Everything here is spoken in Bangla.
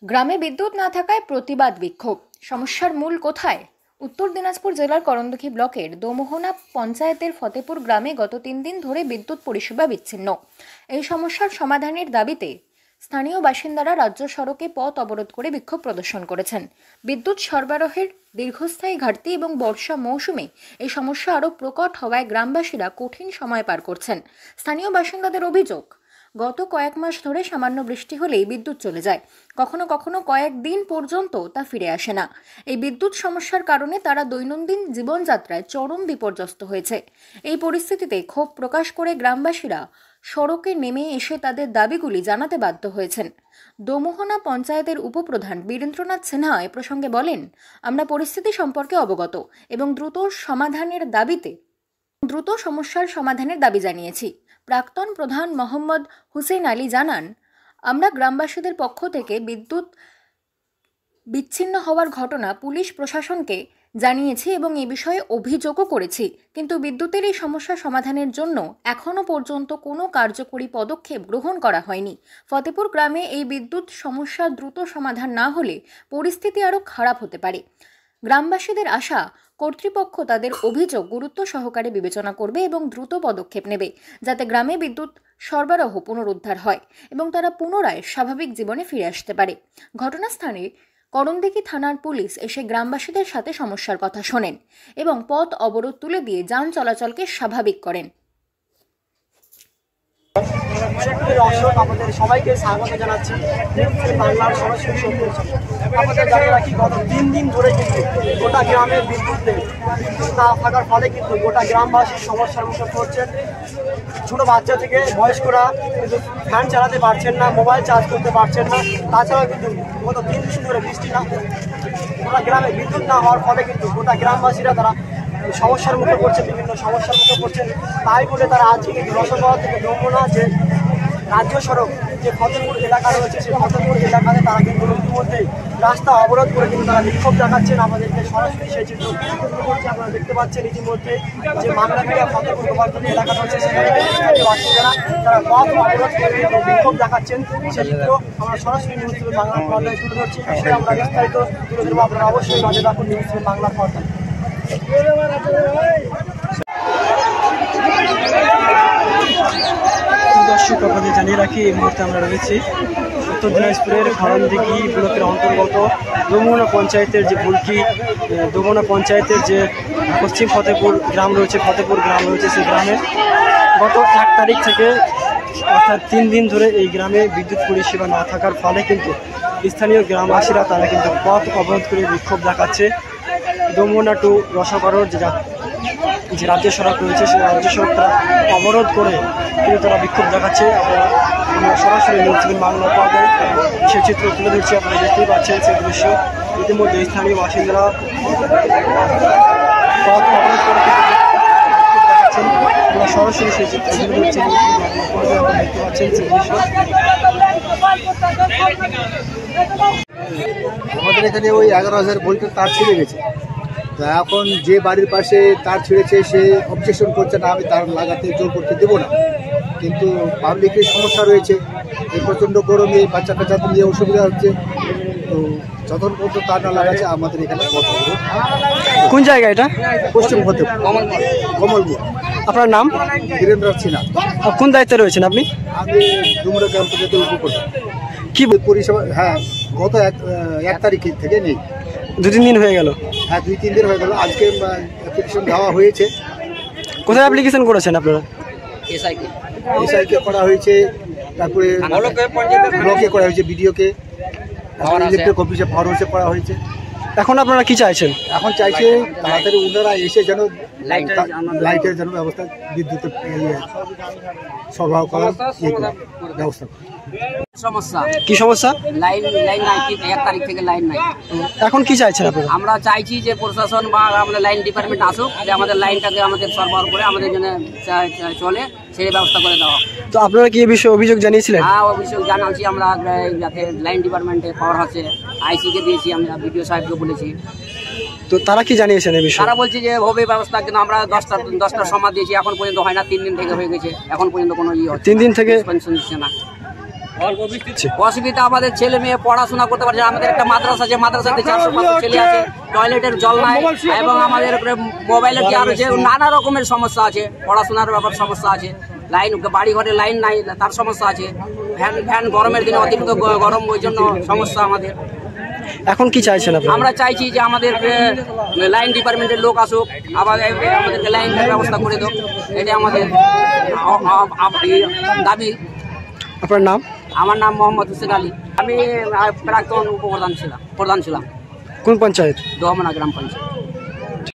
গ্রামে বিদ্যুৎ না থাকায় প্রতিবাদ বিক্ষোভ। সমস্যার মূল কোথায়? উত্তর দিনাজপুর জেলার করণদিঘি ব্লকের দোমোহনা পঞ্চায়েতের ফতেপুর গ্রামে গত 3 দিন ধরে বিদ্যুৎ পরিষেবা বিচ্ছিন্ন। এই সমস্যার সমাধানের দাবিতে স্থানীয় বাসিন্দারা রাজ্য সড়কে পথ অবরোধ করে বিক্ষোভ প্রদর্শন করেছেন। বিদ্যুৎ সরবরাহের দীর্ঘস্থায়ী ঘাটতি এবং বর্ষা মৌসুমে এই সমস্যা আরও প্রকট হওয়ায় গ্রামবাসীরা কঠিন সময় পার করছেন। স্থানীয় বাসিন্দাদের অভিযোগ, গত কয়েক মাস ধরে সামান্য বৃষ্টি হলেই বিদ্যুৎ চলে যায়, কখনো কখনো কয়েকদিন পর্যন্ত তা ফিরে আসে না। এই বিদ্যুৎ সমস্যার কারণে তারা দৈনন্দিন জীবনযাত্রায় চরম বিপর্যস্ত হয়েছে। এই পরিস্থিতিতে ক্ষোভ প্রকাশ করে গ্রামবাসীরা সড়কে নেমে এসে তাদের দাবিগুলি জানাতে বাধ্য হয়েছেন। দোমোহনা পঞ্চায়েতের উপপ্রধান বীরেন্দ্রনাথ সিনহা এ প্রসঙ্গে বলেন, আমরা পরিস্থিতি সম্পর্কে অবগত এবং দ্রুত সমস্যার সমাধানের দাবি জানিয়েছি। প্রাক্তন প্রধান মোহাম্মদ হুসেন আলী জানান, আমরা গ্রামবাসীদের পক্ষ থেকে বিদ্যুৎ বিচ্ছিন্ন হওয়ার ঘটনা পুলিশ প্রশাসনকে জানিয়েছি এবং এ বিষয়ে অভিযোগও করেছি, কিন্তু বিদ্যুতের এই সমস্যা সমাধানের জন্য এখনও পর্যন্ত কোনো কার্যকরী পদক্ষেপ গ্রহণ করা হয়নি। ফতেপুর গ্রামে এই বিদ্যুৎ সমস্যার দ্রুত সমাধান না হলে পরিস্থিতি আরও খারাপ হতে পারে। গ্রামবাসীদের আশা, কর্তৃপক্ষ তাদের অভিযোগ গুরুত্ব সহকারে বিবেচনা করবে এবং দ্রুত পদক্ষেপ নেবে, যাতে গ্রামে বিদ্যুৎ সরবরাহ পুনরুদ্ধার হয় এবং তারা পুনরায় স্বাভাবিক জীবনে ফিরে আসতে পারে। ঘটনাস্থানে করণদিঘি থানার পুলিশ এসে গ্রামবাসীদের সাথে সমস্যার কথা শোনেন এবং পথ অবরোধ তুলে দিয়ে যান চলাচলকে স্বাভাবিক করেন। আমাদের সবাইকে স্বাগত জানাচ্ছি বাংলার সরাসরি সম্প্রচার। আমাদের জায়গাটা কি গত 3 দিন ধরে কিন্তু গোটা গ্রামে বিদ্যুৎ নেই। বিদ্যুৎ না থাকার ফলে কিন্তু গোটা গ্রামবাসী সমস্যার মুখে পড়ছেন। ছোটো বাচ্চা থেকে বয়স্করা কিন্তু ফ্যান চালাতে পারছেন না, মোবাইল চার্জ করতে পারছেন না। তাছাড়াও কিন্তু গত 3 দিন ধরে বৃষ্টি না, গোটা গ্রামে বিদ্যুৎ না হওয়ার ফলে কিন্তু গোটা গ্রামবাসীরা তারা সমস্যার মুখে পড়ছে, বিভিন্ন সমস্যার মুখে পড়ছেন। তাই বলে তারা আজকে কিন্তু রসগোল্লা থেকে দোমোহনা যে রাজ্য সড়ক যে ফতেপুর এলাকা রয়েছে, সেই ফতেপুর এলাকাতে তারা কিন্তু ইতিমধ্যেই রাস্তা অবরোধ করে কিন্তু তারা বিক্ষোভ দেখাচ্ছেন। আমাদেরকে সরাসরি সেই চিত্র করছে, আপনারা দেখতে পাচ্ছেন ইতিমধ্যে যে মাংলাপিয়া ফতেপুর গোপালপুর এলাকা রয়েছে, সেখানে বাসিন্দারা তারা পথ অবরোধ করে বিক্ষোভ দেখাচ্ছেন। সেই চিত্র আমরা সরাসরি নিউজ বাংলার পর্দায় তুলে ধরছি। বিষয়ে আমরা বিস্তারিত তুলে ধরবো, আপনারা অবশ্যই নজর রাখুন নিউজ বাংলার পর্দায়। দর্শক, আপনাদের জানিয়ে রাখি, এই মুহূর্তে আমরা রয়েছি উত্তর দিনাজপুরের করণদিঘি ব্লকের অন্তর্গত দোমোহনা পঞ্চায়েতের যে দোমোহনা পঞ্চায়েতের যে পশ্চিম ফতেপুর গ্রাম রয়েছে, সেই গ্রামে গত 1 তারিখ থেকে অর্থাৎ 3 দিন ধরে এই গ্রামে বিদ্যুৎ পরিষেবা না থাকার ফলে কিন্তু স্থানীয় গ্রামবাসীরা তারা কিন্তু পথ অবরোধ করে বিক্ষোভ দেখাচ্ছে। দোমোহনা টু রসগোল্লার যে রাজ্য সড়ক রয়েছে, সেই রাজ্য সড়কটা অবরোধ করে কিন্তু তারা বিক্ষোভ দেখাচ্ছে। আমরা সরাসরি নিউজ বাংলা পর্দায় সেই চিত্র তুলে ধরছি, আপনারা দেখতেই পাচ্ছেন সেই দৃশ্য। ইতিমধ্যে স্থানীয় বাসিন্দারা পথ অবরোধ করে দেখাচ্ছেন। আমরা সরাসরি সেই চিত্র তুলে ধরছি, আপনারা দেখতে পাচ্ছেন সেই দৃশ্য। আমাদের এখানে ওই 11,000 ভোল্টের তার ছিঁড়ে গেছে। তো এখন যে বাড়ির পাশে তার ছিঁড়েছে সে অবজেকশন করছে না, আমি তার লাগাতে জোর করতে দেবো না, কিন্তু পাবলিকের সমস্যা রয়েছে। এই প্রচণ্ড গরমে বাচ্চা কাচ্চাদের নিয়ে অসুবিধা হচ্ছে। তো যতক্ষণ পর্যন্ত তার না লাগাচ্ছে আমাদের এখানে পথ অবরোধ। কোন জায়গা এটা? পশ্চিম ফতেপুর কমলপুর। আপনার নাম? বীরেন্দ্রনাথ সিনহা। কোন দায়িত্বে রয়েছেন আপনি? আমি ডুমরা গ্রাম পঞ্চায়েতের উপপ্রধান। কি পরিষেবা? হ্যাঁ, গত 1 তারিখ থেকে নেই। 2-3 দিন হয়ে গেল? হ্যাঁ, 2-3 দিন হয়ে গেল। আজকে অ্যাপ্লিকেশন দেওয়া হয়েছে। কোথায় অ্যাপ্লিকেশন করেছেন আপনারা? এসআইকে করা হয়েছে, তারপরে ব্লকে করা হয়েছে, বিডিওকে, ইলেকট্রিক অফিসে, পাওয়ার হাউসে করা হয়েছে। এখন আপনারা কি চাইছেন? এখন চাইছে তাড়াতাড়ি ওনারা এসে যেন লাইটের যেন ব্যবস্থা, বিদ্যুতের সরবরাহ করার ব্যবস্থা। কি সমস্যা? লাইন নাই, 1 তারিখ থেকে লাইন নাই। এখন কি চাইছেন আপনারা? আমরা চাইছি যে প্রশাসন বা আমাদের লাইন ডিপার্টমেন্ট আসুক, যে আমাদের লাইনটাকে আমাদের সরবরাহ করে আমাদের জন্য চলে সেই ব্যবস্থা করে দেওয়া। তো আপনারা কি এই বিষয়ে অভিযোগ জানিয়েছিলেন? হ্যাঁ, অভিযোগ জানাচ্ছি আমরা, যাতে লাইন ডিপার্টমেন্টে পাওয়ার আছে, আইসিকে দিয়েছি, আমরা বিডিও সাহেবকে বলেছি। তো তারা কি জানিয়েছেন এই বিষয়ে? তারা বলছে যে হবে ব্যবস্থা, কিন্তু আমরা 10টার সময় দিয়েছি, এখন পর্যন্ত হয় না। 3 দিন থেকে হয়ে গেছে, এখন পর্যন্ত কোনো 3 দিন থেকে পেনশন দিচ্ছে না। অসুবিধা আমাদের ছেলে মেয়ে পড়াশোনা করতে পারছে না। আমাদের একটা মাদ্রাসা আছে, মাদ্রাসাতে 400-500 ছেলে আছে, টয়লেটের জল নাই, এবং আমাদের মোবাইলের কি আরো যে নানা রকমের সমস্যা আছে, পড়াশোনার ব্যাপার সমস্যা আছে, লাইন বাড়ি ঘরে লাইন নাই তার সমস্যা আছে, ফ্যান গরমের দিনে অতিরিক্ত গরম, ওই জন্য সমস্যা আমাদের। এখন কি চাইছেন আপনি? আমরা চাইছি যে আমাদের লাইন ডিপার্টমেন্টের লোক আসুক, আবার আমাদেরকে লাইনের ব্যবস্থা করে দেব, এটা আমাদের দাবি। আপনার নাম? আমার নাম মোহাম্মদ হোসেন আলী, আমি প্রাক্তন প্রধান ছিলাম। কোন পঞ্চায়েত? দোমনা গ্রাম পঞ্চায়েত।